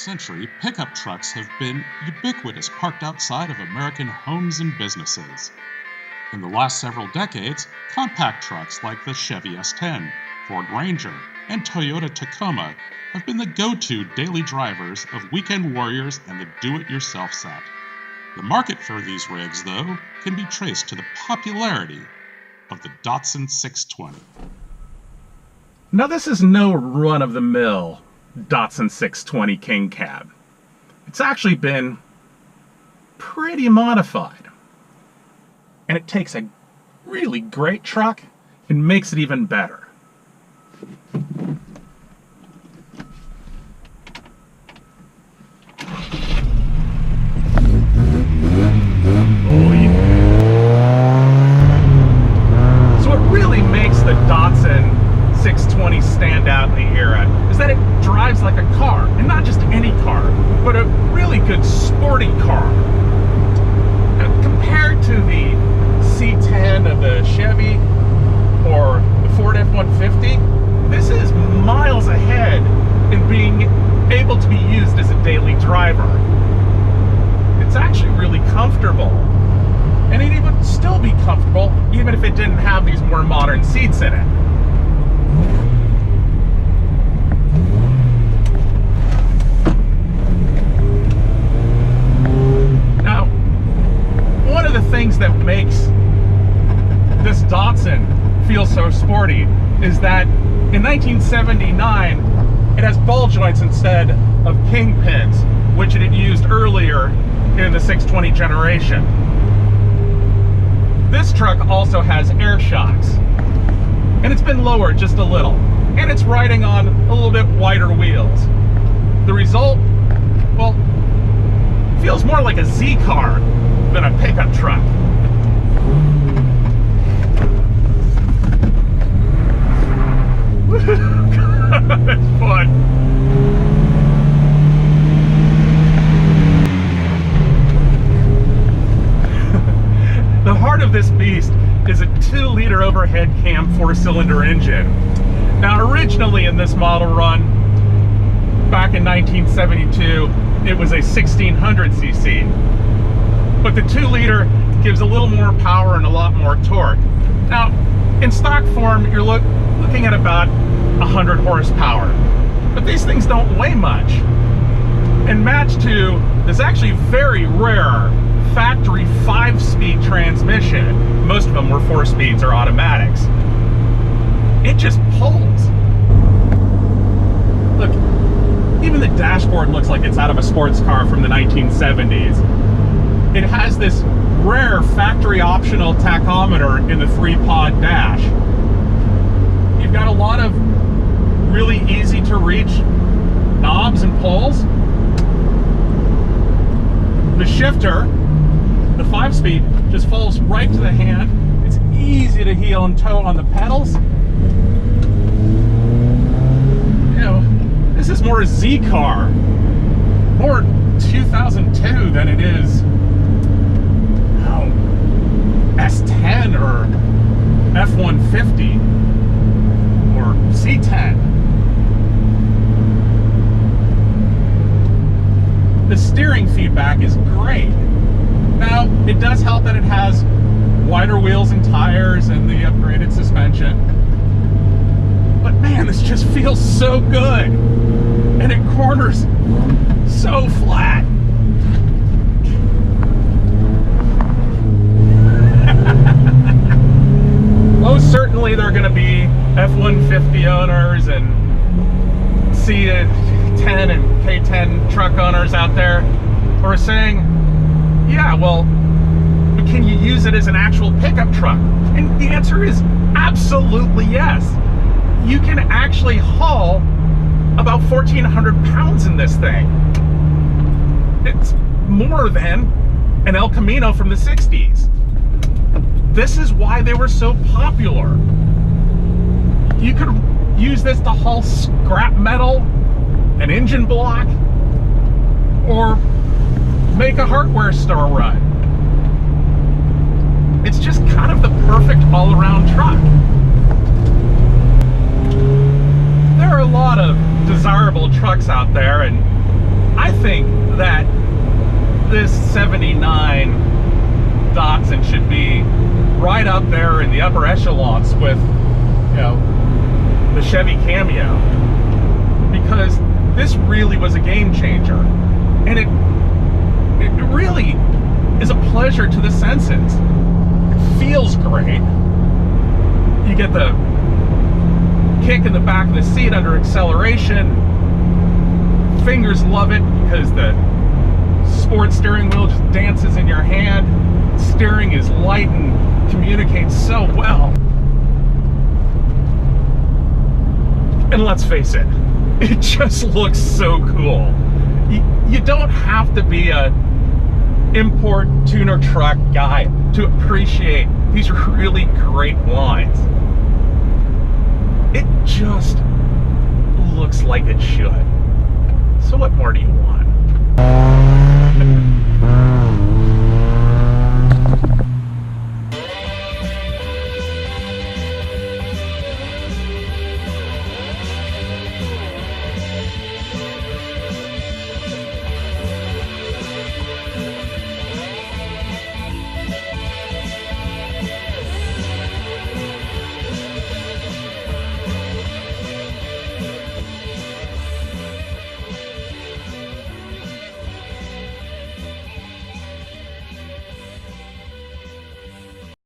century, pickup trucks have been ubiquitous, parked outside of American homes and businesses. In the last several decades, compact trucks like the Chevy S10, Ford Ranger, and Toyota Tacoma have been the go-to daily drivers of weekend warriors and the do-it-yourself set. The market for these rigs, though, can be traced to the popularity of the Datsun 620. Now, this is no run-of-the-mill Datsun 620 King Cab. It's actually been pretty modified. And it takes a really great truck and makes it even better. Oh, yeah. So what really makes the Datsun 620 stand out in the era is that it drives like a car, and not just any car, but a really good sporty car. Now, compared to the C10 of the Chevy or the Ford F-150, this is miles ahead in being able to be used as a daily driver. It's actually really comfortable, and it would still be comfortable even if it didn't have these more modern seats in it. Now, one of the things that makes this Datsun feel so sporty is that in 1979 it has ball joints instead of kingpins, which it had used earlier in the 620 generation. This truck also has air shocks, and it's been lowered just a little, and it's riding on a little bit wider wheels. The result, well, feels more like a Z car than a pickup truck. That's fun. The heart of this beast is a 2-liter overhead cam 4-cylinder engine. Now, originally in this model run, back in 1972, it was a 1600cc. But the 2-liter gives a little more power and a lot more torque. Now, in stock form, you're looking at about 100 horsepower. But these things don't weigh much. And matched to this actually very rare factory 5-speed transmission. Most of them were 4-speeds or automatics. It just pulls. Look, even the dashboard looks like it's out of a sports car from the 1970s. It has this rare factory optional tachometer in the 3-pod dash. You've got a lot of really easy to reach knobs and pulls. The shifter, the 5-speed, just falls right to the hand. It's easy to heel and toe on the pedals. You know, this is more a Z car, more 2002 than it is S10 or F-150 or C10. The steering feedback is great. Now, it does help that it has wider wheels and tires and the upgraded suspension. But man, this just feels so good. And it corners so flat. Most certainly there are going to be F-150 owners and C10 and K10 truck owners out there who are saying, yeah, well, but can you use it as an actual pickup truck? And the answer is absolutely yes. You can actually haul about 1,400 pounds in this thing. It's more than an El Camino from the 60s. This is why they were so popular. You could use this to haul scrap metal, an engine block, or make a hardware store run. It's just kind of the perfect all-around truck. There are a lot of desirable trucks out there, and I I think that this 79 Datsun should be right up there in the upper echelons with, you know, the Chevy Cameo, because this really was a game changer, and it really is a pleasure to the senses. It feels great. You get the kick in the back of the seat under acceleration. Fingers love it because the sports steering wheel just dances in your hand. Steering is light and communicates so well. And let's face it, it just looks so cool. You don't have to be a import tuner truck guy to appreciate these really great lines. It just looks like it should. So what more do you want?